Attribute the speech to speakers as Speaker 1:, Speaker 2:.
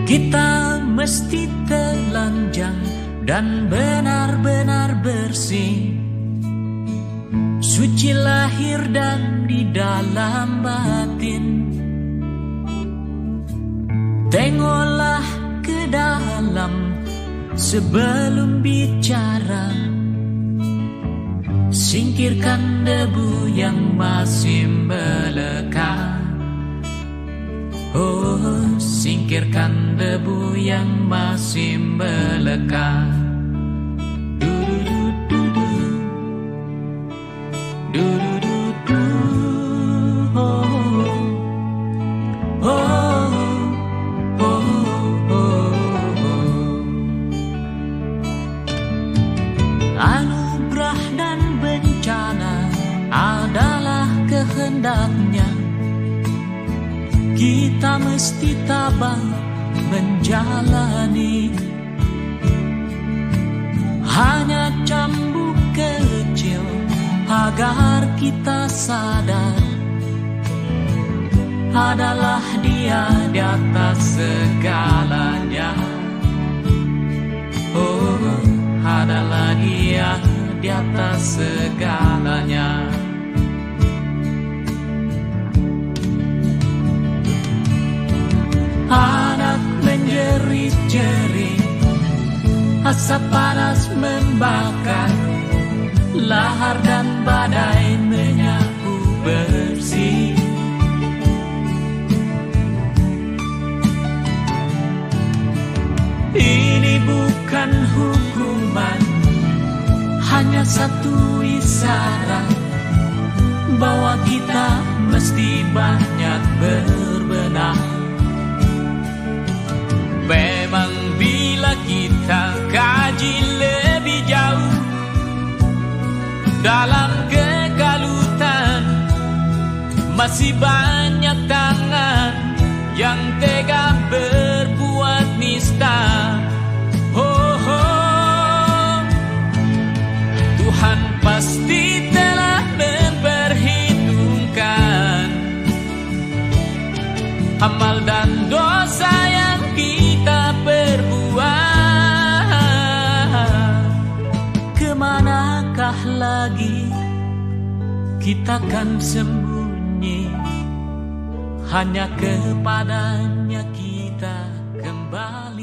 Speaker 1: Kita mesti telanjang dan benar-benar bersih, suci lahir dan di dalam batin. Tengoklah ke dalam sebelum bicara, singkirkan debu yang masih melekat. Oh, singkirkan debu yang masih melekat. Du-du-du-du-du. Oh, oh, oh, oh. Anugerah dan bencana adalah kehendaknya. Kita mesti tabah menjalani. Hanya cambuk kecil agar kita sadar, adalah Dia di atas segalanya. Oh, adalah Dia di atas segalanya. Anak menjerit-jerit, asap panas membakar, lahar dan badai menyapu bersih. Ini bukan hukuman, hanya satu isyarat bahwa kita mesti banyak berbenah. Memang bila kita kaji lebih jauh dalam kegalutan, masih banyak tangan yang tega berbuat nista. Oh, oh. Tuhan pasti telah memperhitungkan amal dan dosa yang kita perbuat. Kemanakah lagi kita kan sembunyi? Hanya kepadanya kita kembali.